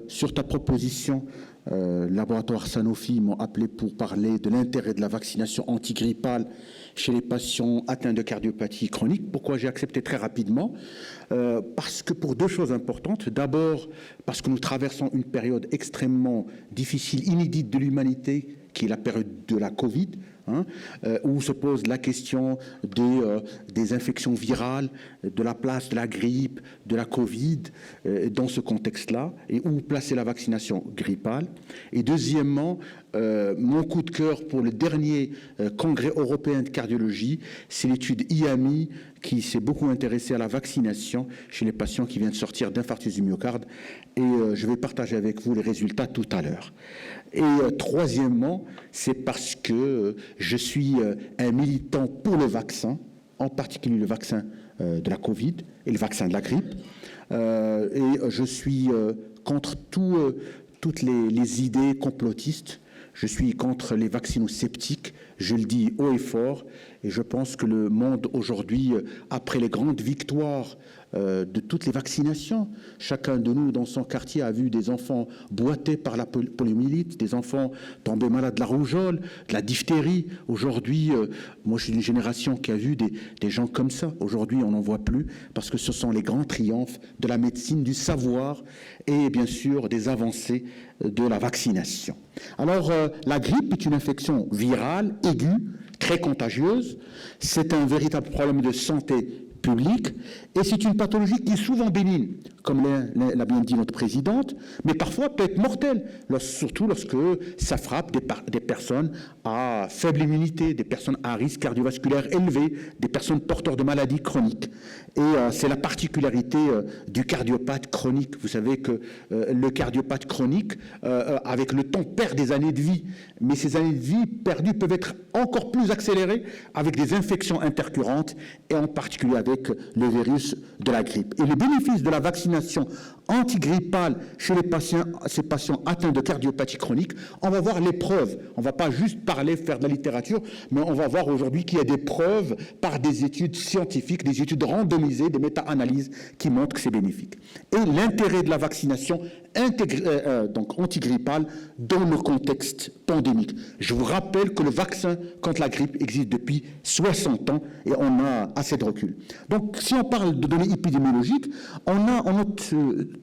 Sur ta proposition, le laboratoire Sanofi m'ont appelé pour parler de l'intérêt de la vaccination antigrippale chez les patients atteints de cardiopathie chronique. Pourquoi j'ai accepté très rapidement? Parce que pour deux choses importantes. D'abord, parce que nous traversons une période extrêmement difficile, inédite de l'humanité, qui est la période de la Covid, où se pose la question des infections virales, de la place de la grippe, de la Covid, dans ce contexte-là, et où placer la vaccination grippale. Et deuxièmement, mon coup de cœur pour le dernier congrès européen de cardiologie, c'est l'étude IAMI qui s'est beaucoup intéressée à la vaccination chez les patients qui viennent de sortir d'infarctus du myocarde. Et je vais partager avec vous les résultats tout à l'heure. Et troisièmement, c'est parce que je suis un militant pour le vaccin, en particulier le vaccin de la Covid et le vaccin de la grippe. Et je suis contre toutes les idées complotistes. Je suis contre les vaccinosceptiques, je le dis haut et fort, et je pense que le monde aujourd'hui, après les grandes victoires de toutes les vaccinations, chacun de nous dans son quartier a vu des enfants boités par la poliomyélite, des enfants tombés malades de la rougeole, de la diphtérie. Aujourd'hui, moi je suis d'une génération qui a vu des gens comme ça. Aujourd'hui, on n'en voit plus parce que ce sont les grands triomphes de la médecine, du savoir et bien sûr des avancées de la vaccination. Alors, la grippe est une infection virale, aiguë, très contagieuse. C'est un véritable problème de santé publique et c'est une pathologie qui est souvent bénigne, comme l'a bien dit notre présidente, mais parfois peut être mortelle, surtout lorsque ça frappe des personnes à faible immunité, des personnes à risque cardiovasculaire élevé, des personnes porteurs de maladies chroniques. Et c'est la particularité du cardiopathe chronique. Vous savez que le cardiopathe chronique, avec le temps, perd des années de vie, mais ces années de vie perdues peuvent être encore plus accélérées avec des infections intercurrentes et en particulier avec le virus de la grippe. Et le bénéfice de la vaccination antigrippale chez ces patients atteints de cardiopathie chronique, on va voir les preuves. On ne va pas juste parler, faire de la littérature, mais on va voir aujourd'hui qu'il y a des preuves par des études scientifiques, des études randomisées, des méta-analyses qui montrent que c'est bénéfique. Et l'intérêt de la vaccination donc antigrippale dans le contexte pandémique. Je vous rappelle que le vaccin contre la grippe existe depuis 60 ans et on a assez de recul. Donc, si on parle de données épidémiologiques, on note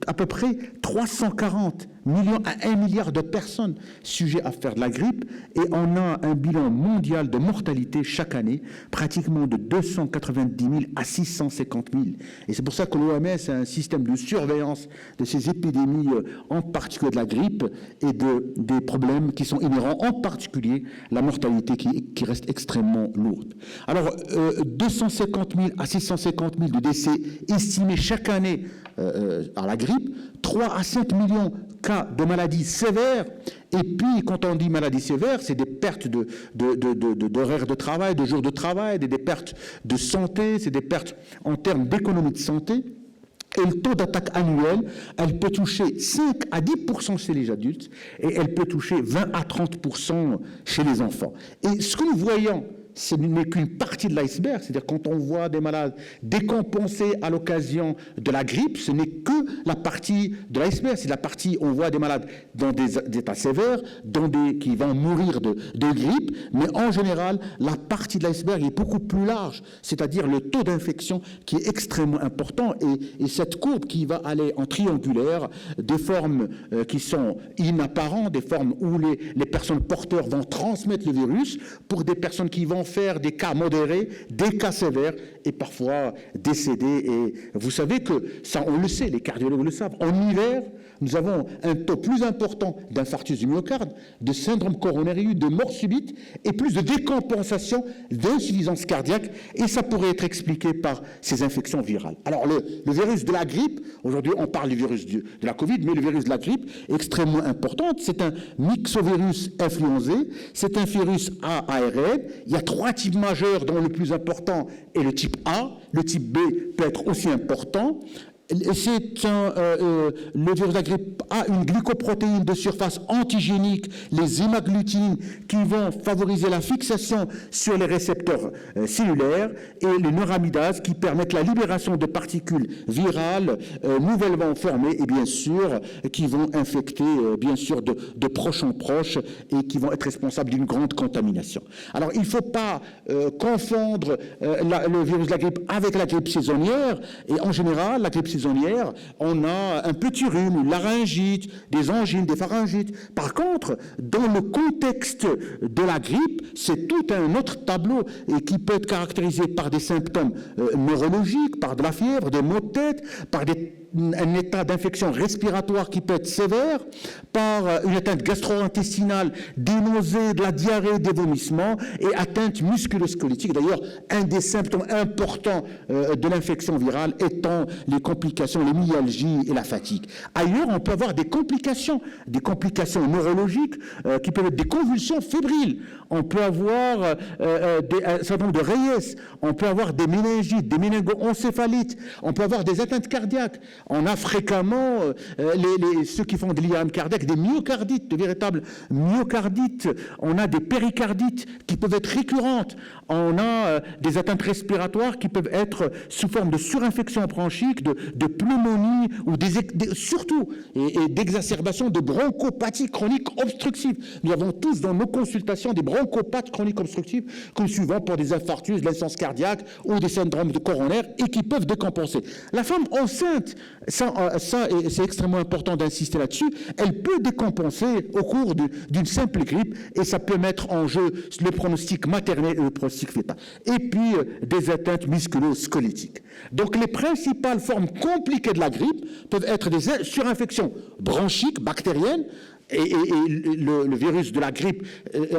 à peu près 340 millions à 1 milliard de personnes sujets à faire de la grippe et on a un bilan mondial de mortalité chaque année, pratiquement de 290 000 à 650 000. Et c'est pour ça que l'OMS a un système de surveillance de ces épidémies, en particulier de la grippe et des problèmes qui sont inhérents, en particulier la mortalité qui reste extrêmement lourde. Alors, 250 000 à 650 000 de décès estimés chaque année à la grippe, 3 à 5 millions de cas de maladies sévères. Et puis, quand on dit maladies sévères, c'est des pertes d'horaires de travail, de jours de travail, des pertes de santé, c'est des pertes en termes d'économie de santé. Et le taux d'attaque annuel, elle peut toucher 5 à 10% chez les adultes et elle peut toucher 20 à 30% chez les enfants. Et ce que nous voyons, ce n'est qu'une partie de l'iceberg, c'est-à-dire quand on voit des malades décompensés à l'occasion de la grippe, ce n'est que la partie de l'iceberg, c'est la partie où on voit des malades dans des états sévères, qui vont mourir de grippe, mais en général, la partie de l'iceberg est beaucoup plus large, c'est-à-dire le taux d'infection qui est extrêmement important et cette courbe qui va aller en triangulaire, des formes qui sont inapparentes, des formes où les personnes porteurs vont transmettre le virus, pour des personnes qui vont faire des cas modérés, des cas sévères et parfois décédés. Et vous savez que ça, on le sait, les cardiologues le savent. En hiver, nous avons un taux plus important d'infarctus du myocarde, de syndrome coronaire aigu, de mort subite et plus de décompensation, d'insuffisance cardiaque. Et ça pourrait être expliqué par ces infections virales. Alors le virus de la grippe, aujourd'hui on parle du virus de la Covid, mais le virus de la grippe est extrêmement important. C'est un myxovirus influenzé, c'est un virus à ARN. Il y a 3 types majeurs dont le plus important est le type A. Le type B peut être aussi important. Le virus de la grippe a une glycoprotéine de surface antigénique, les hémagglutinines, qui vont favoriser la fixation sur les récepteurs cellulaires, et les neuramidases qui permettent la libération de particules virales nouvellement formées et bien sûr qui vont infecter bien sûr de proche en proche et qui vont être responsables d'une grande contamination. Alors il ne faut pas confondre le virus de la grippe avec la grippe saisonnière, et en général la grippe saisonnière, on a un petit rhume, une laryngite, des angines, des pharyngites. Par contre, dans le contexte de la grippe, c'est tout un autre tableau et qui peut être caractérisé par des symptômes neurologiques, par de la fièvre, des maux de tête, par un état d'infection respiratoire qui peut être sévère, par une atteinte gastro-intestinale, des nausées, de la diarrhée, des vomissements et atteinte musculo-squelettique. D'ailleurs, un des symptômes importants de l'infection virale étant les complications, les myalgies et la fatigue. Ailleurs, on peut avoir des complications neurologiques qui peuvent être des convulsions fébriles. On peut avoir un certain nombre de rayès, on peut avoir des méningites, des méningo-encéphalites, on peut avoir des atteintes cardiaques. On a fréquemment, ceux qui font de l'IAM cardiaque, des myocardites, de véritables myocardites. On a des péricardites qui peuvent être récurrentes. On a des atteintes respiratoires qui peuvent être sous forme de surinfection bronchique, de pneumonie, ou surtout d'exacerbation de bronchopathie chronique obstructive. Nous avons tous dans nos consultations des bronchopathes chroniques obstructives, comme souvent pour des infarctus, de l'insuffisance cardiaque ou des syndromes de coronaire, et qui peuvent décompenser. La femme enceinte, et c'est extrêmement important d'insister là-dessus, elle peut décompenser au cours d'une simple grippe, et ça peut mettre en jeu le pronostic maternel et le pronostic fœtal. Et puis, des atteintes musculo-squelettiques. Donc, les principales formes compliquées de la grippe peuvent être des surinfections bronchiques, bactériennes, et le virus de la grippe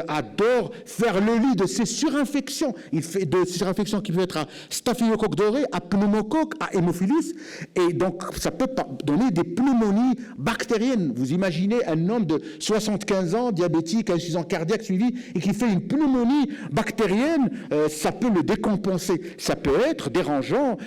adore faire le lit de ces surinfections. Il fait de surinfections qui peuvent être à staphylocoque doré, à pneumocoque, à hémophilus, et donc ça peut donner des pneumonies bactériennes. Vous imaginez un homme de 75 ans, diabétique, insuffisant cardiaque suivi, et qui fait une pneumonie bactérienne, ça peut le décompenser. Ça peut être dérangeant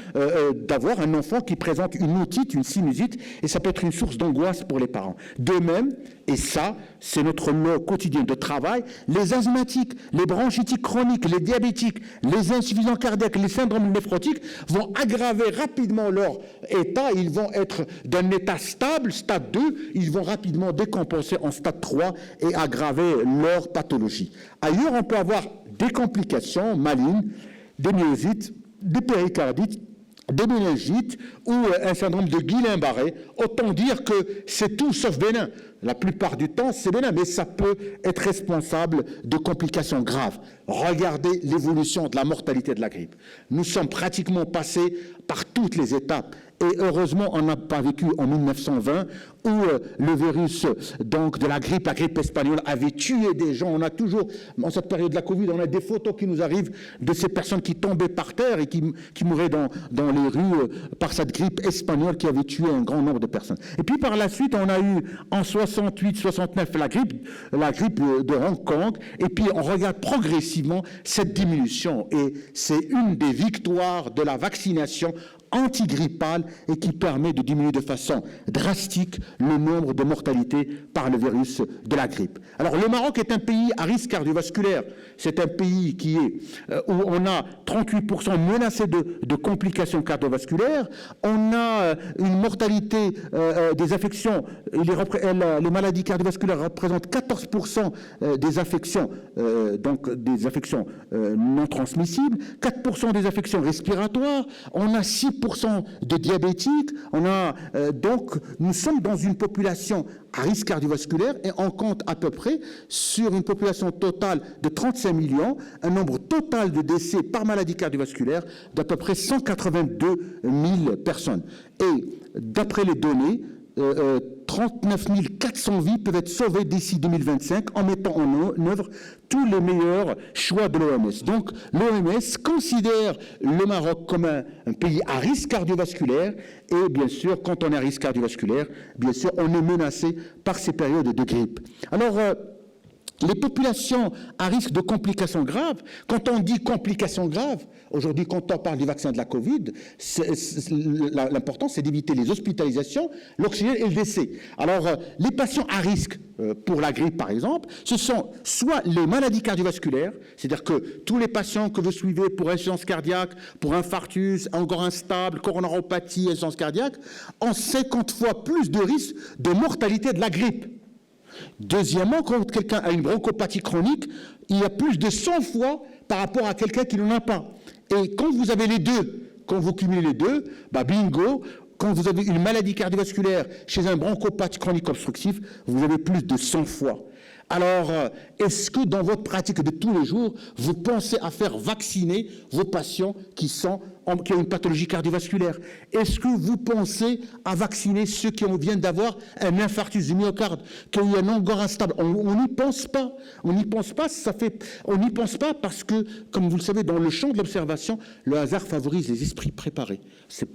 d'avoir un enfant qui présente une otite, une sinusite, et ça peut être une source d'angoisse pour les parents. De même, et ça, c'est notre lot quotidien de travail, les asthmatiques, les bronchitiques chroniques, les diabétiques, les insuffisants cardiaques, les syndromes néphrotiques vont aggraver rapidement leur état. Ils vont être d'un état stable, stade 2, ils vont rapidement décompenser en stade 3 et aggraver leur pathologie. Ailleurs, on peut avoir des complications malignes, des myosites, des péricardites, des méningites ou un syndrome de Guillain-Barré. Autant dire que c'est tout sauf bénin. La plupart du temps, c'est bénin, mais ça peut être responsable de complications graves. Regardez l'évolution de la mortalité de la grippe. Nous sommes pratiquement passés par toutes les étapes. Et heureusement, on n'a pas vécu en 1920 où le virus donc, de la grippe espagnole avait tué des gens. On a toujours, en cette période de la Covid, on a des photos qui nous arrivent de ces personnes qui tombaient par terre et qui mouraient dans les rues par cette grippe espagnole qui avait tué un grand nombre de personnes. Et puis par la suite, on a eu en 68-69 la grippe de Hong Kong, et puis on regarde progressivement cette diminution. Et c'est une des victoires de la vaccination antigrippale et qui permet de diminuer de façon drastique le nombre de mortalités par le virus de la grippe. Alors le Maroc est un pays à risque cardiovasculaire. C'est un pays où on a 38% menacés de complications cardiovasculaires. On a une mortalité des affections. Les maladies cardiovasculaires représentent 14% des affections, donc des affections non transmissibles, 4% des affections respiratoires. On a 6% de diabétiques. Donc, nous sommes dans une population à risque cardiovasculaire et on compte à peu près sur une population totale de 35 millions, un nombre total de décès par maladie cardiovasculaire d'à peu près 182 000 personnes. Et d'après les données, 39 400 vies peuvent être sauvées d'ici 2025 en mettant en œuvre tous les meilleurs choix de l'OMS. Donc l'OMS considère le Maroc comme un pays à risque cardiovasculaire et bien sûr, quand on est à risque cardiovasculaire, bien sûr, on est menacé par ces périodes de grippe. Alors, Les populations à risque de complications graves, quand on dit complications graves, aujourd'hui quand on parle du vaccin de la Covid, l'important c'est d'éviter les hospitalisations, l'oxygène et le décès. Alors les patients à risque pour la grippe par exemple, ce sont soit les maladies cardiovasculaires, c'est-à-dire que tous les patients que vous suivez pour insuffisance cardiaque, pour infarctus, encore instable, coronaropathie, insuffisance cardiaque, ont 50 fois plus de risque de mortalité de la grippe. Deuxièmement, quand quelqu'un a une bronchopathie chronique, il y a plus de 100 fois par rapport à quelqu'un qui n'en a pas. Et quand vous avez les deux, quand vous cumulez les deux, bingo, quand vous avez une maladie cardiovasculaire chez un bronchopathe chronique obstructif, vous avez plus de 100 fois. Alors, est-ce que dans votre pratique de tous les jours, vous pensez à faire vacciner vos patients qui ont une pathologie cardiovasculaire? Est-ce que vous pensez à vacciner ceux qui viennent d'avoir un infarctus du myocarde, qui ont eu un angor instable? On n'y pense pas. On n'y pense pas, on n'y pense pas parce que, comme vous le savez, dans le champ de l'observation, le hasard favorise les esprits préparés. C'est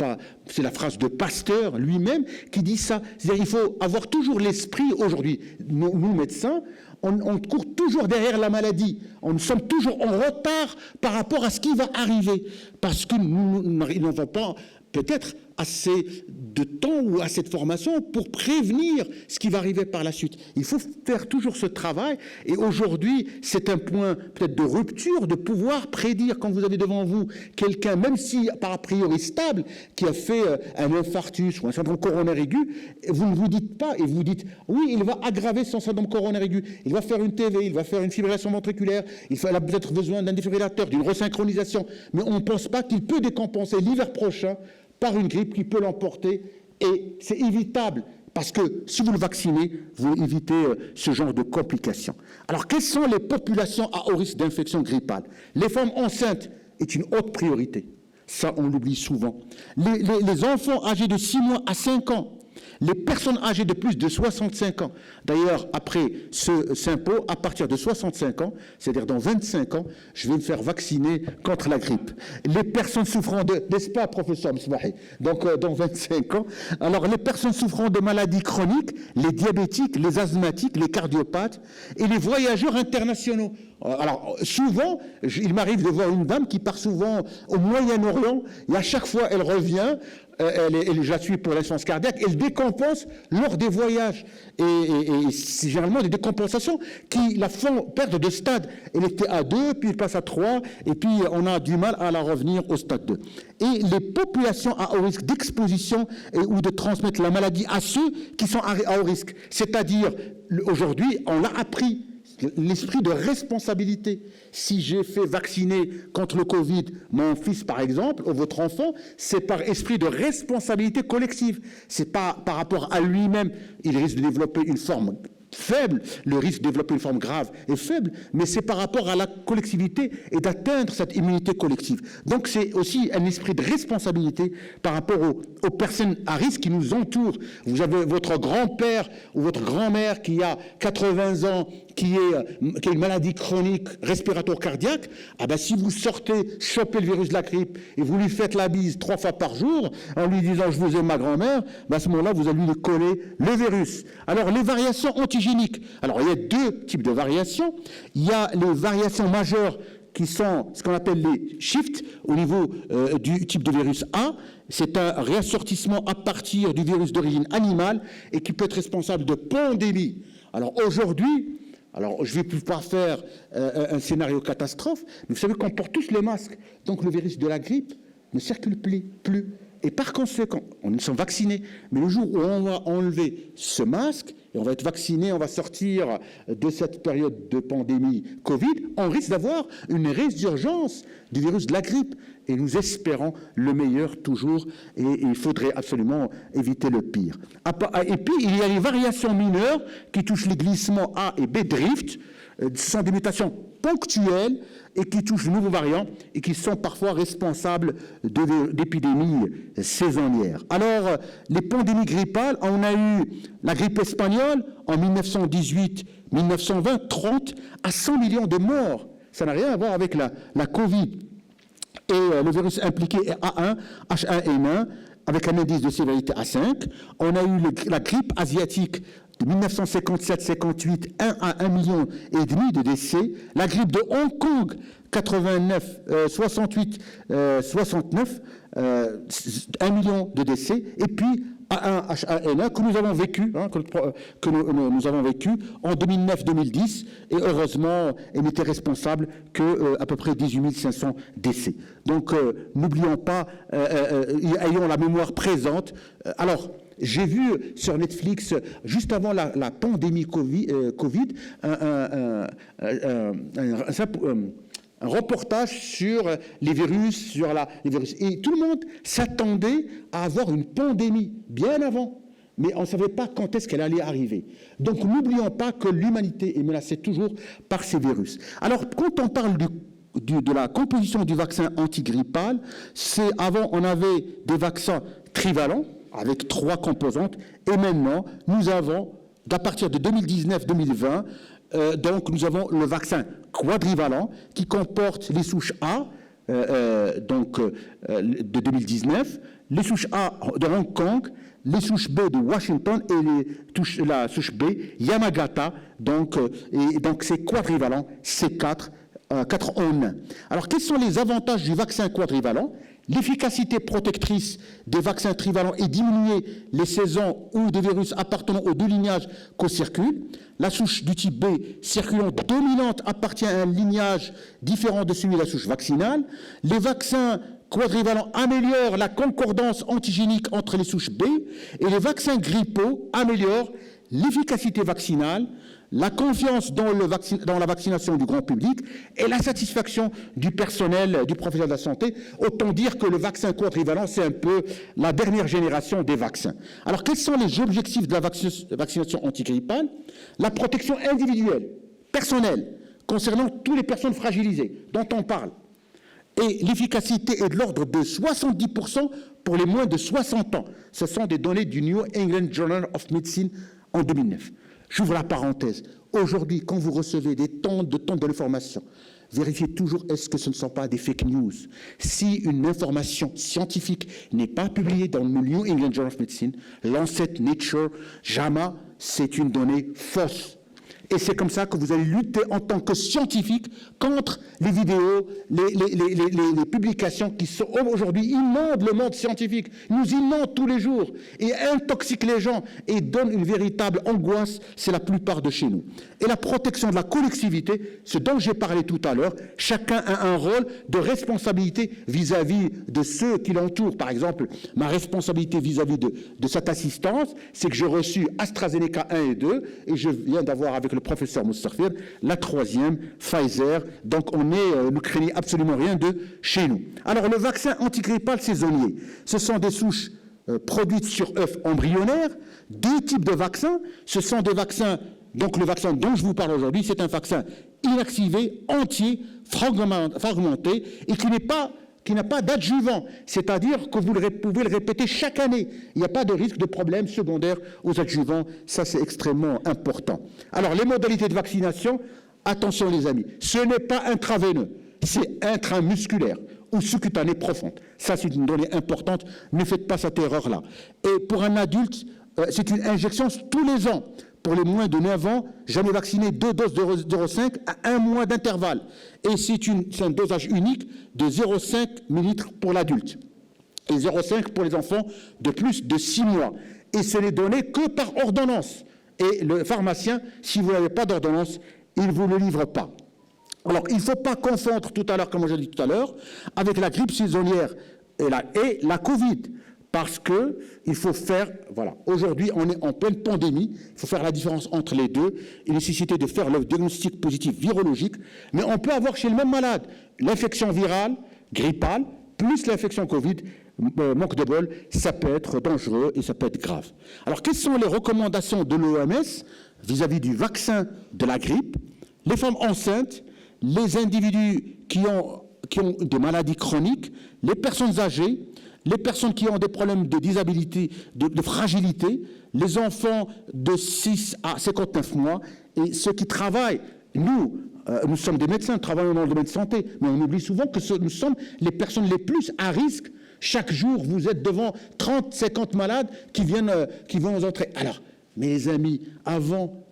la phrase de Pasteur lui-même qui dit ça. C'est-à-dire qu'il faut avoir toujours l'esprit aujourd'hui. Nous médecins, on court toujours derrière la maladie. Nous sommes toujours en retard par rapport à ce qui va arriver. Parce que nous n'avons pas peut-être assez de temps ou assez de formation pour prévenir ce qui va arriver par la suite. Il faut faire toujours ce travail. Et aujourd'hui, c'est un point peut-être de rupture, de pouvoir prédire quand vous avez devant vous quelqu'un, même si par a priori stable, qui a fait un infarctus ou un syndrome coronaire aigu, vous ne vous dites pas, et vous dites, oui, il va aggraver son syndrome coronaire aigu, il va faire une TV, il va faire une fibrillation ventriculaire, il a peut-être besoin d'un défibrillateur, d'une resynchronisation, mais on ne pense pas qu'il peut décompenser l'hiver prochain par une grippe qui peut l'emporter, et c'est évitable, parce que si vous le vaccinez, vous évitez ce genre de complications. Alors, quelles sont les populations à haut risque d'infection grippale? Les femmes enceintes est une haute priorité. Ça, on l'oublie souvent. Les enfants âgés de 6 mois à 5 ans, les personnes âgées de plus de 65 ans. D'ailleurs, après ce SIMPO, à partir de 65 ans, c'est-à-dire dans 25 ans, je vais me faire vacciner contre la grippe. Les personnes souffrant de... N'est-ce pas, professeur Msmahi? Donc, dans 25 ans. Alors, les personnes souffrant de maladies chroniques, les diabétiques, les asthmatiques, les cardiopathes et les voyageurs internationaux. Alors, souvent, il m'arrive de voir une dame qui part souvent au Moyen-Orient et à chaque fois, elle revient... je la suis pour l'insuffisance cardiaque, elle décompense lors des voyages. Et c'est généralement des décompensations qui la font perdre de stade. Elle était à 2, puis elle passe à 3, et puis on a du mal à la revenir au stade 2. Et les populations à haut risque d'exposition ou de transmettre la maladie à ceux qui sont à haut risque. C'est-à-dire, aujourd'hui, on l'a appris, l'esprit de responsabilité. Si j'ai fait vacciner contre le Covid mon fils, par exemple, ou votre enfant, c'est par esprit de responsabilité collective. C'est pas par rapport à lui-même. Il risque de développer une forme faible, le risque de développer une forme grave est faible, mais c'est par rapport à la collectivité et d'atteindre cette immunité collective. Donc c'est aussi un esprit de responsabilité par rapport aux personnes à risque qui nous entourent. Vous avez votre grand-père ou votre grand-mère qui a 80 ans, qui a une maladie chronique respiratoire cardiaque, si vous sortez, chopez le virus de la grippe et vous lui faites la bise 3 fois par jour en lui disant « je vous aime ma grand-mère », à ce moment-là, vous allez lui coller le virus. Alors, les variations antigéniques. Alors, il y a 2 types de variations. Il y a les variations majeures qui sont ce qu'on appelle les shifts au niveau du type de virus A. C'est un réassortissement à partir du virus d'origine animale et qui peut être responsable de pandémies. Alors, aujourd'hui, je ne vais pas faire un scénario catastrophe, mais vous savez qu'on porte tous les masques. Donc, le virus de la grippe ne circule plus. Et par conséquent, nous sommes vaccinés. Mais le jour où on va enlever ce masque, et on va être vacciné, on va sortir de cette période de pandémie Covid, on risque d'avoir une résurgence du virus de la grippe. Et nous espérons le meilleur toujours, et il faudrait absolument éviter le pire. Et puis, il y a les variations mineures qui touchent les glissements A et B drift. Ce sont des mutations ponctuelles et qui touchent de nouveaux variants et qui sont parfois responsables d'épidémies saisonnières. Alors, les pandémies grippales, on a eu la grippe espagnole en 1918, 1920, 30 à 100 millions de morts. Ça n'a rien à voir avec la Covid. Et le virus impliqué est A1, H1N1, avec un indice de sévérité A5. On a eu la grippe asiatique de 1957-58, 1 à 1,5 million de décès. La grippe de Hong Kong, 89, 68, 69, 1 million de décès. Et puis A1H1N1 que nous avons vécu, que nous avons vécu en 2009-2010. Et heureusement, elle n'était responsable que à peu près 18 500 décès. Donc, n'oublions pas, ayons la mémoire présente. Alors, j'ai vu sur Netflix, juste avant la pandémie Covid, un reportage sur les virus, les virus. Et tout le monde s'attendait à avoir une pandémie bien avant, mais on ne savait pas quand est-ce qu'elle allait arriver. Donc n'oublions pas que l'humanité est menacée toujours par ces virus. Alors quand on parle de la composition du vaccin antigrippal, c'est avant on avait des vaccins trivalents, avec 3 composantes, et maintenant, nous avons, à partir de 2019-2020, donc nous avons le vaccin quadrivalent qui comporte les souches A, de 2019, les souches A de Hong Kong, les souches B de Washington et la souche B Yamagata, donc c'est quadrivalent, c'est 4 en 1. Alors, quels sont les avantages du vaccin quadrivalent? L'efficacité protectrice des vaccins trivalents est diminuée les saisons où des virus appartenant aux 2 lignages co-circulent. La souche du type B circulant dominante appartient à un lignage différent de celui de la souche vaccinale. Les vaccins quadrivalents améliorent la concordance antigénique entre les souches B et les vaccins grippaux améliorent l'efficacité vaccinale, la confiance dans la vaccination du grand public et la satisfaction du personnel, du professionnel de la santé. Autant dire que le vaccin quadrivalent, c'est un peu la dernière génération des vaccins. Alors, quels sont les objectifs de la vaccination antigrippale? La protection individuelle, personnelle, concernant toutes les personnes fragilisées dont on parle. Et l'efficacité est de l'ordre de 70% pour les moins de 60 ans. Ce sont des données du New England Journal of Medicine en 2009. J'ouvre la parenthèse. Aujourd'hui, quand vous recevez des tonnes de l'information, vérifiez toujours est-ce que ce ne sont pas des fake news. Si une information scientifique n'est pas publiée dans le New England Journal of Medicine, Lancet, Nature, JAMA, c'est une donnée fausse. Et c'est comme ça que vous allez lutter en tant que scientifique contre les vidéos, les publications qui sont aujourd'hui inondent le monde scientifique, nous inondent tous les jours et intoxiquent les gens et donnent une véritable angoisse, c'est la plupart de chez nous. Et la protection de la collectivité, ce dont j'ai parlé tout à l'heure, chacun a un rôle de responsabilité vis-à-vis de ceux qui l'entourent. Par exemple, ma responsabilité vis-à-vis de cette assistance, c'est que j'ai reçu AstraZeneca 1 et 2 et je viens d'avoir avec le professeur Moustafir, la 3e, Pfizer. Donc nous ne craignons absolument rien de chez nous. Alors le vaccin antigrippal saisonnier, ce sont des souches produites sur œufs embryonnaires, 2 types de vaccins. Ce sont des vaccins, donc le vaccin dont je vous parle aujourd'hui, c'est un vaccin inactivé, entier, fragmenté, et qui n'a pas d'adjuvant, c'est-à-dire que vous pouvez le répéter chaque année. Il n'y a pas de risque de problème secondaire aux adjuvants. Ça, c'est extrêmement important. Alors, les modalités de vaccination, attention les amis, ce n'est pas intraveineux, c'est intramusculaire ou sous-cutané profonde. Ça, c'est une donnée importante. Ne faites pas cette erreur-là. Et pour un adulte, c'est une injection tous les ans. Pour les moins de 9 ans, jamais vacciné 2 doses de 0,5 à 1 mois d'intervalle. Et c'est un dosage unique de 0,5 ml pour l'adulte et 0,5 pour les enfants de plus de 6 mois. Et ce n'est donné que par ordonnance. Et le pharmacien, si vous n'avez pas d'ordonnance, il ne vous le livre pas. Alors, il ne faut pas confondre tout à l'heure, comme j'ai dit tout à l'heure, avec la grippe saisonnière et la Covid. Parce qu'il faut faire, voilà, aujourd'hui on est en pleine pandémie, il faut faire la différence entre les deux, il est nécessité de faire le diagnostic positif virologique, mais on peut avoir chez le même malade l'infection virale, grippale, plus l'infection Covid, manque de bol, ça peut être dangereux et ça peut être grave. Alors quelles sont les recommandations de l'OMS vis-à-vis du vaccin de la grippe? Les femmes enceintes, les individus qui ont des maladies chroniques, les personnes âgées, les personnes qui ont des problèmes de disabilité, de fragilité, les enfants de 6 à 59 mois et ceux qui travaillent. Nous sommes des médecins, nous travaillons dans le domaine de santé, mais on oublie souvent que nous sommes les personnes les plus à risque. Chaque jour, vous êtes devant 30, 50 malades qui vont entrer. Alors, Mais les amis, avant,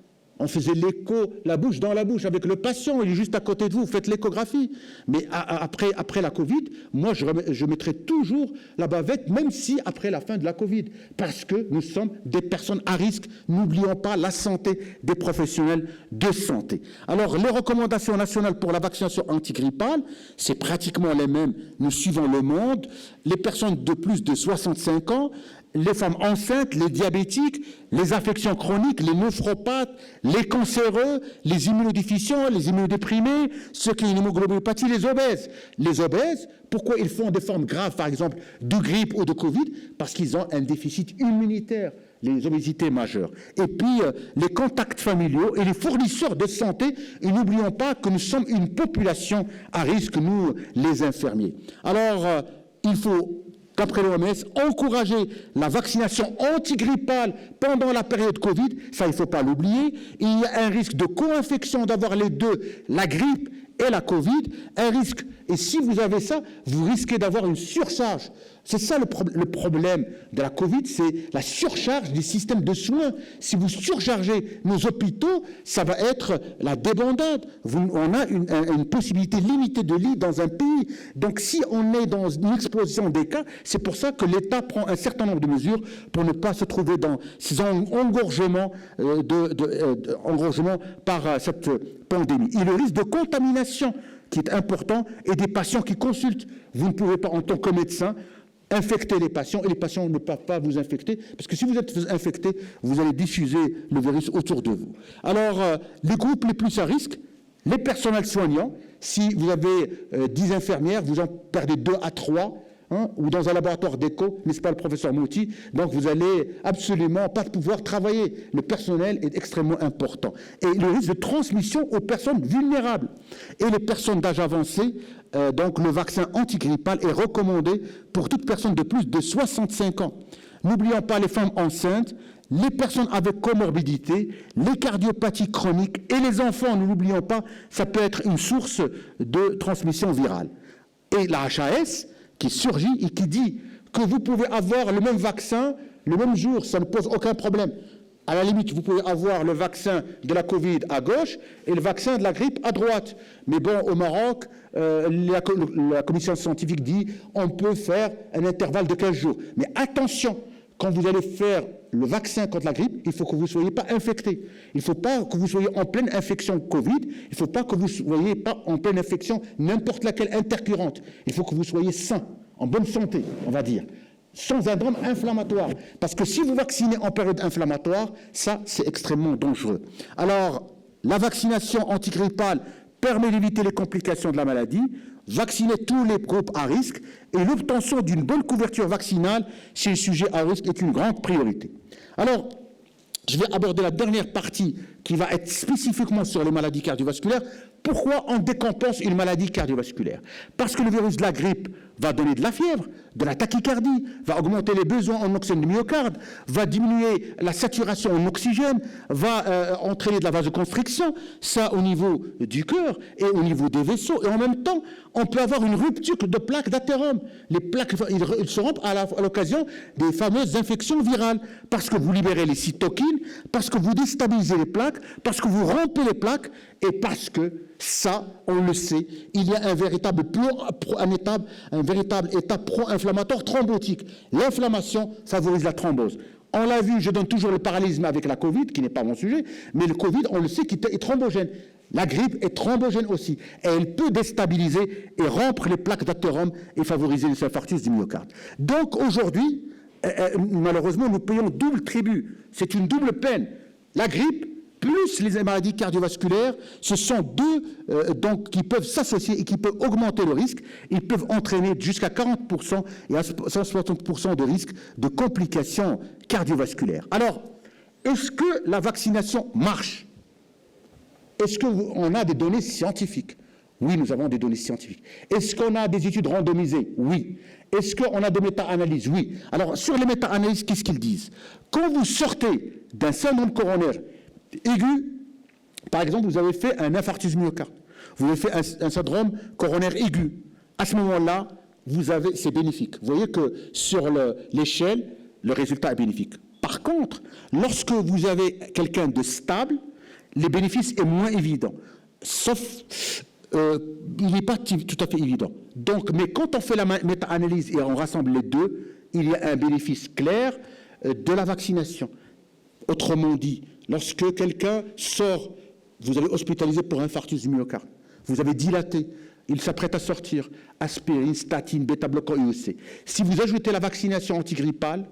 on faisait l'écho, la bouche dans la bouche avec le patient, il est juste à côté de vous, vous faites l'échographie. Mais après la Covid, moi je mettrai toujours la bavette, même si après la fin de la Covid, parce que nous sommes des personnes à risque. N'oublions pas la santé des professionnels de santé. Alors les recommandations nationales pour la vaccination antigrippale, c'est pratiquement les mêmes, nous suivons le monde. Les personnes de plus de 65 ans, les femmes enceintes, les diabétiques, les affections chroniques, les néphropathes, les cancéreux, les immunodéficients, les immunodéprimés, ceux qui ont une hémoglobinulopathie, les obèses. Les obèses, pourquoi ils font des formes graves, par exemple, de grippe ou de Covid? Parce qu'ils ont un déficit immunitaire, les obésités majeures. Et puis, les contacts familiaux et les fournisseurs de santé, et n'oublions pas que nous sommes une population à risque, nous, les infirmiers. Alors, il faut, d'après l'OMS, encourager la vaccination antigrippale pendant la période Covid, ça il ne faut pas l'oublier. Il y a un risque de co-infection d'avoir les deux, la grippe et la Covid, un risque, et si vous avez ça, vous risquez d'avoir une surcharge. C'est ça le problème de la Covid, c'est la surcharge du système de soins. Si vous surchargez nos hôpitaux, ça va être la débandade. On a une possibilité limitée de lits dans un pays. Donc si on est dans une explosion des cas, c'est pour ça que l'État prend un certain nombre de mesures pour ne pas se trouver dans ces engorgements, engorgements par cette pandémie. Et le risque de contamination qui est important, et des patients qui consultent. Vous ne pouvez pas, en tant que médecin, infecter les patients, et les patients ne peuvent pas vous infecter, parce que si vous êtes infecté, vous allez diffuser le virus autour de vous. Alors, les groupes les plus à risque, les personnels soignants, si vous avez 10 infirmières, vous en perdez 2 à 3, ou dans un laboratoire d'écho, n'est-ce pas le professeur Mouti? Donc vous allez absolument pas pouvoir travailler. Le personnel est extrêmement important. Et le risque de transmission aux personnes vulnérables. Et les personnes d'âge avancé, donc le vaccin antigrippal est recommandé pour toute personne de plus de 65 ans. N'oublions pas les femmes enceintes, les personnes avec comorbidité, les cardiopathies chroniques et les enfants, ne l'oublions pas, ça peut être une source de transmission virale. Et la HAS, qui surgit et qui dit que vous pouvez avoir le même vaccin le même jour, ça ne pose aucun problème. À la limite, vous pouvez avoir le vaccin de la Covid à gauche et le vaccin de la grippe à droite. Mais bon, au Maroc, la commission scientifique dit on peut faire un intervalle de 15 jours. Mais attention, quand vous allez faire le vaccin contre la grippe, il faut que vous ne soyez pas infecté. Il ne faut pas que vous soyez en pleine infection Covid. Il ne faut pas que vous ne soyez pas en pleine infection n'importe laquelle intercurrente. Il faut que vous soyez sain, en bonne santé, on va dire, sans un drame inflammatoire. Parce que si vous vaccinez en période inflammatoire, ça, c'est extrêmement dangereux. Alors, la vaccination antigrippale permet d'éviter les complications de la maladie, vacciner tous les groupes à risque, et l'obtention d'une bonne couverture vaccinale chez les sujets à risque est une grande priorité. Alors, je vais aborder la dernière partie qui va être spécifiquement sur les maladies cardiovasculaires. Pourquoi on décompense une maladie cardiovasculaire? Parce que le virus de la grippe va donner de la fièvre, de la tachycardie, va augmenter les besoins en oxygène du myocarde, va diminuer la saturation en oxygène, va entraîner de la vasoconstriction, ça au niveau du cœur et au niveau des vaisseaux. Et en même temps, on peut avoir une rupture de plaques d'athérome. Les plaques ils se rompent à l'occasion des fameuses infections virales, parce que vous libérez les cytokines, parce que vous déstabilisez les plaques, parce que vous rompez les plaques, et parce que ça, on le sait, il y a un véritable état pro-inflammatoire thrombotique. L'inflammation favorise la thrombose. On l'a vu, je donne toujours le parallélisme avec la Covid, qui n'est pas mon sujet, mais le Covid, on le sait, qui est thrombogène. La grippe est thrombogène aussi. Et elle peut déstabiliser et rompre les plaques d'athérome et favoriser les infarctus du myocarde. Donc aujourd'hui, malheureusement, nous payons double tribut. C'est une double peine. La grippe, plus les maladies cardiovasculaires, ce sont deux donc, qui peuvent s'associer et qui peuvent augmenter le risque. Ils peuvent entraîner jusqu'à 40% et à 160% de risque de complications cardiovasculaires. Alors, est-ce que la vaccination marche? Est-ce qu'on a des données scientifiques? Oui, nous avons des données scientifiques. Est-ce qu'on a des études randomisées? Oui. Est-ce qu'on a des méta-analyses? Oui. Alors, sur les méta-analyses, qu'est-ce qu'ils disent? Quand vous sortez d'un syndrome coronaire aigu, par exemple, vous avez fait un infarctus myocarde, vous avez fait un syndrome coronaire aigu. À ce moment-là, c'est bénéfique. Vous voyez que sur l'échelle, le résultat est bénéfique. Par contre, lorsque vous avez quelqu'un de stable, les bénéfices est moins évident. Sauf, il n'est pas tout à fait évident. Donc, mais quand on fait la méta-analyse et on rassemble les deux, il y a un bénéfice clair de la vaccination. Autrement dit, lorsque quelqu'un sort, vous avez hospitalisé pour infarctus du myocarde, vous avez dilaté, il s'apprête à sortir, aspirine, statine, bêta-bloquant, IEC. Si vous ajoutez la vaccination antigrippale,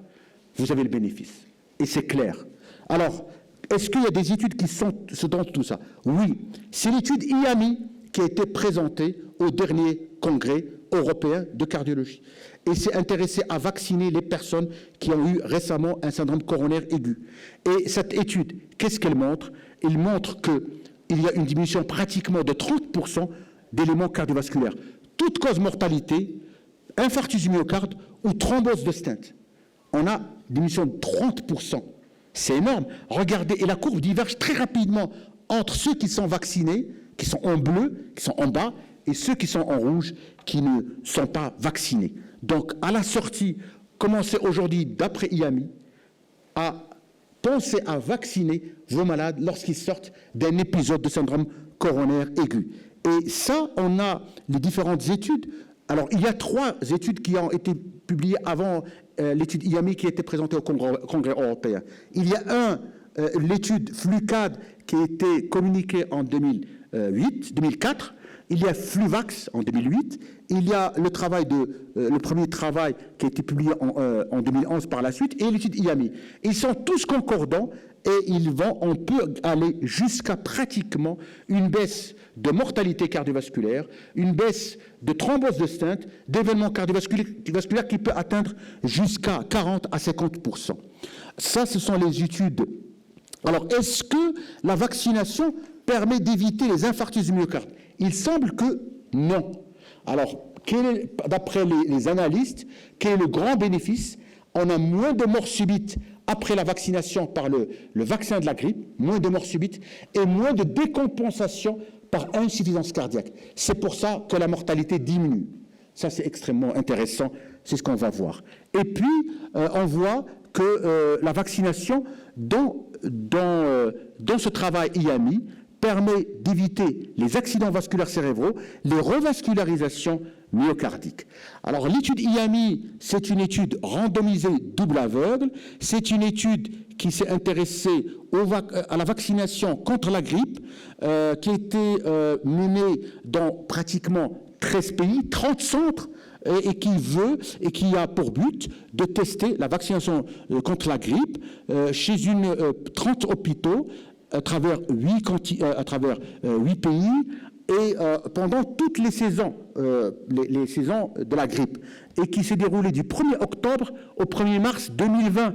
vous avez le bénéfice. Et c'est clair. Alors, est-ce qu'il y a des études qui se tentent tout ça? Oui. C'est l'étude IAMI qui a été présentée au dernier congrès européen de cardiologie. Et s'est intéressé à vacciner les personnes qui ont eu récemment un syndrome coronaire aigu. Et cette étude, qu'est-ce qu'elle montre? Elle montre qu'il y a une diminution pratiquement de 30% d'éléments cardiovasculaires. Toute cause mortalité, infarctus du myocarde ou thrombose de stent. On a une diminution de 30%. C'est énorme. Regardez, et la courbe diverge très rapidement entre ceux qui sont vaccinés, qui sont en bleu, qui sont en bas, et ceux qui sont en rouge, qui ne sont pas vaccinés. Donc, à la sortie, commencez aujourd'hui, d'après IAMI, à penser à vacciner vos malades lorsqu'ils sortent d'un épisode de syndrome coronaire aigu. Et ça, on a les différentes études. Alors, il y a 3 études qui ont été publiées avant l'étude IAMI qui a été présentée au Congrès européen. Il y a l'étude FLUCAD qui a été communiquée en 2004. Il y a FLUVAX en 2008. Il y a le premier travail qui a été publié en 2011 par la suite et l'étude IAMI. Ils sont tous concordants et on peut aller jusqu'à pratiquement une baisse de mortalité cardiovasculaire, une baisse de thrombose de stent, d'événements cardiovasculaires qui peut atteindre jusqu'à 40 à 50%. Ça, ce sont les études. Alors, est-ce que la vaccination permet d'éviter les infarctus du myocarde? Il semble que non. Alors, d'après les analystes, quel est le grand bénéfice? On a moins de morts subites après la vaccination par le vaccin de la grippe, moins de morts subites, et moins de décompensation par insuffisance cardiaque. C'est pour ça que la mortalité diminue. Ça, c'est extrêmement intéressant, c'est ce qu'on va voir. Et puis, on voit que la vaccination, dans ce travail IAMI, permet d'éviter les accidents vasculaires cérébraux, les revascularisations myocardiques. Alors, l'étude IAMI, c'est une étude randomisée double aveugle, c'est une étude qui s'est intéressée à la vaccination contre la grippe, qui a été menée dans pratiquement 13 pays, 30 centres, et qui a pour but de tester la vaccination contre la grippe chez 30 hôpitaux à travers 8 pays et pendant toutes les saisons, les saisons de la grippe, et qui s'est déroulée du 1er octobre au 1er mars 2020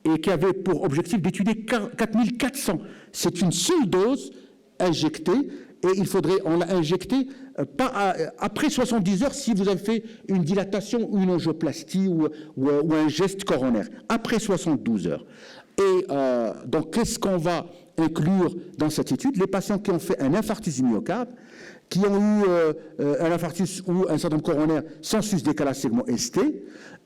et qui avait pour objectif d'étudier 4400. C'est une seule dose injectée et on l'a injectée après 70 heures si vous avez fait une dilatation ou une angioplastie ou un geste coronaire. Après 72 heures. Et donc, qu'est-ce qu'on va inclure dans cette étude? Les patients qui ont fait un infarctus du myocarde, qui ont eu un infarctus ou un syndrome coronaire sans sus-décalage segment ST,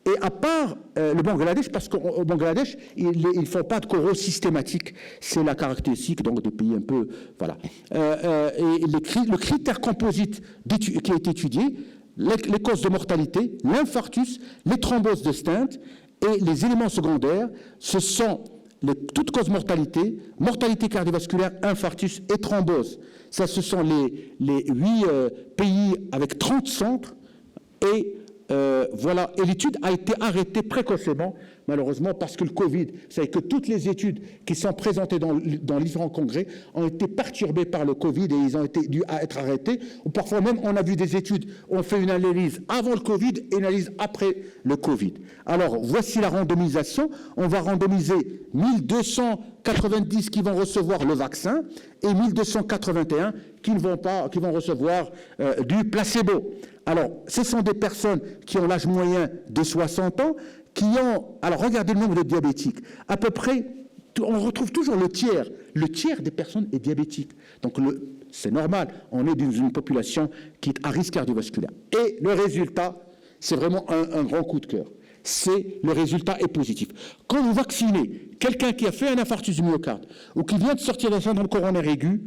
et à part le Bangladesh, parce qu'au Bangladesh, ils ne font pas de coro systématique, c'est la caractéristique donc des pays un peu, voilà. Et le critère composite qui a été étudié, les causes de mortalité, l'infarctus, les thromboses de stent et les éléments secondaires, ce sont toutes causes mortalité cardiovasculaire, infarctus et thrombose. Ça, ce sont les 8 pays avec 30 centres et voilà. Et l'étude a été arrêtée précocement, malheureusement, parce que le Covid, vous savez que toutes les études qui sont présentées dans les différents congrès ont été perturbées par le Covid et ils ont été dû à être arrêtés. Ou parfois même, on a vu des études, on fait une analyse avant le Covid et une analyse après le Covid. Alors, voici la randomisation. On va randomiser 1290 qui vont recevoir le vaccin et 1281 qui vont recevoir du placebo. Alors, ce sont des personnes qui ont l'âge moyen de 60 ans, alors regardez le nombre de diabétiques, à peu près, on retrouve toujours le tiers des personnes est diabétique. Donc c'est normal, on est dans une population qui est à risque cardiovasculaire. Et le résultat, c'est vraiment un grand coup de cœur. le résultat est positif. Quand vous vaccinez quelqu'un qui a fait un infarctus du myocarde ou qui vient de sortir d'un syndrome coronaire aigu,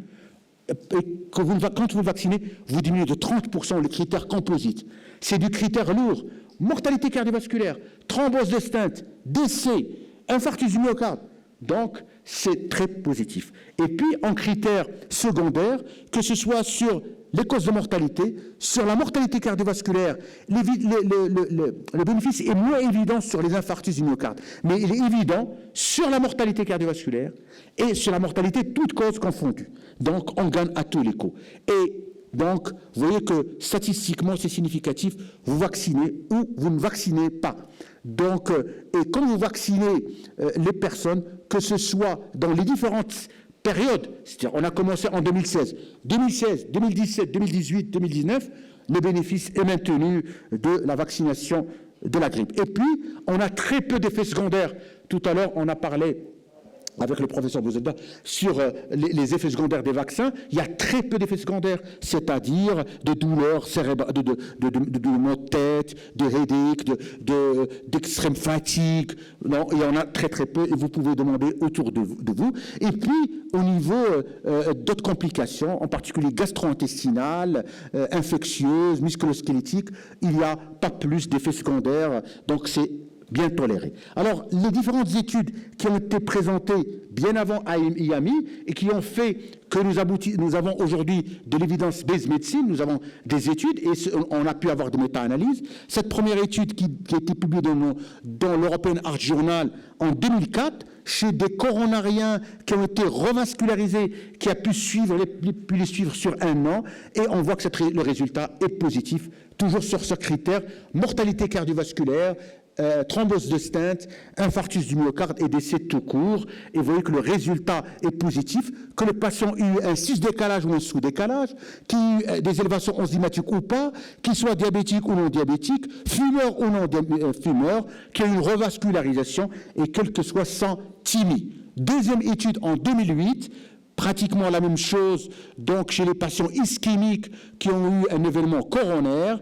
et quand vous le vaccinez, vous diminuez de 30% le critère composite. C'est du critère lourd. Mortalité cardiovasculaire, thrombose de stent, décès, infarctus du myocarde. Donc, c'est très positif. Et puis, en critères secondaires, que ce soit sur les causes de mortalité, sur la mortalité cardiovasculaire, le bénéfice est moins évident sur les infarctus du myocarde. Mais il est évident sur la mortalité cardiovasculaire et sur la mortalité toutes causes confondues. Donc, on gagne à tous les coups. Et donc, vous voyez que statistiquement, c'est significatif, vous vaccinez ou vous ne vaccinez pas. Donc, et quand vous vaccinez les personnes, que ce soit dans les différentes périodes, c'est-à-dire on a commencé en 2016, 2017, 2018, 2019, le bénéfice est maintenu de la vaccination de la grippe. Et puis, on a très peu d'effets secondaires. Tout à l'heure, on a parlé avec le professeur Bouzelda, sur les effets secondaires des vaccins. Il y a très peu d'effets secondaires, c'est-à-dire de douleurs cérébrales, de maux de tête, de headache, d'extrême fatigue. Non, il y en a très très peu et vous pouvez demander autour de vous. Et puis, au niveau d'autres complications, en particulier gastro-intestinales, infectieuses, musculo-squelettiques, il n'y a pas plus d'effets secondaires, donc c'est bien toléré. Alors, les différentes études qui ont été présentées bien avant à IAMI et qui ont fait que nous avons aujourd'hui de l'evidence-based medicine, nous avons des études et on a pu avoir des méta-analyses. Cette première étude qui a été publiée dans l'European Heart Journal en 2004, chez des coronariens qui ont été revascularisés, qui a pu les suivre sur 1 an, et on voit que le résultat est positif, toujours sur ce critère, mortalité cardiovasculaire, thrombose de stent, infarctus du myocarde et décès tout court. Et vous voyez que le résultat est positif, que le patient ait eu un cis-décalage ou un sous-décalage, qu'il ait eu des élévations enzymatiques ou pas, qu'il soit diabétique ou non diabétique, fumeur ou non fumeur, qu'il y ait une revascularisation et quel que soit son TIMI. Deuxième étude en 2008, pratiquement la même chose, donc chez les patients ischémiques qui ont eu un événement coronaire,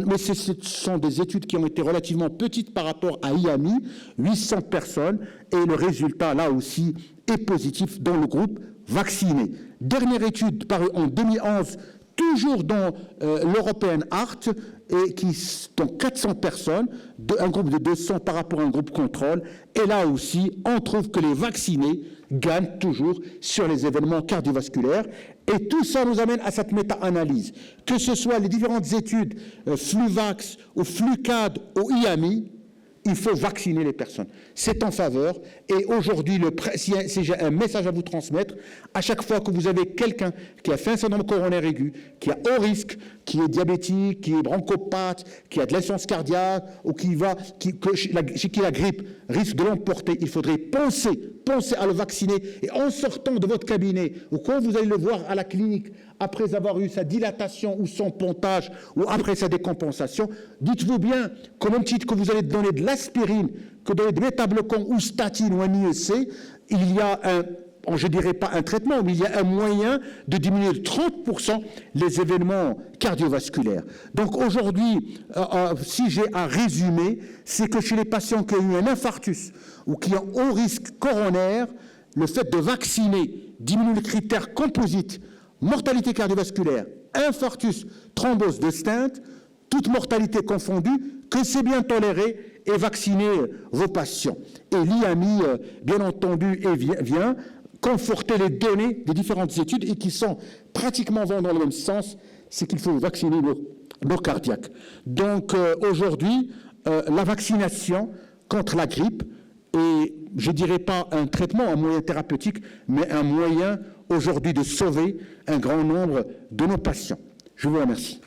mais ce sont des études qui ont été relativement petites par rapport à IAMI, 800 personnes, et le résultat, là aussi, est positif dans le groupe vacciné. Dernière étude parue en 2011, toujours dans l'European Heart, et dont 400 personnes, un groupe de 200 par rapport à un groupe contrôle, et là aussi, on trouve que les vaccinés gagnent toujours sur les événements cardiovasculaires. Et tout ça nous amène à cette méta-analyse. Que ce soit les différentes études, Fluvax ou Flucad ou IAMI, il faut vacciner les personnes. C'est en faveur. Et aujourd'hui, si j'ai un message à vous transmettre, à chaque fois que vous avez quelqu'un qui a fait un syndrome coronaire aigu, qui est haut risque, qui est diabétique, qui est bronchopathe, qui a de l'insuffisance cardiaque, ou chez qui la grippe risque de l'emporter, il faudrait penser à le vacciner. Et en sortant de votre cabinet, ou quand vous allez le voir à la clinique, après avoir eu sa dilatation ou son pontage, ou après sa décompensation, dites-vous bien qu'au même titre que vous allez donner de l'aspirine, que donner de métablocon ou statine ou un IEC, il y a je ne dirais pas un traitement, mais il y a un moyen de diminuer de 30% les événements cardiovasculaires. Donc aujourd'hui, si j'ai à résumer, c'est que chez les patients qui ont eu un infarctus ou qui ont haut risque coronaire, le fait de vacciner diminue le critère composite, mortalité cardiovasculaire, infarctus, thrombose de stent, toute mortalité confondue, que c'est bien toléré et vacciner vos patients. Et l'IAMI, bien entendu, vient conforter les données des différentes études et qui sont pratiquement vont dans le même sens, c'est qu'il faut vacciner nos cardiaques. Donc aujourd'hui, la vaccination contre la grippe est, je ne dirais pas un traitement, un moyen thérapeutique, mais un moyen aujourd'hui de sauver un grand nombre de nos patients. Je vous remercie.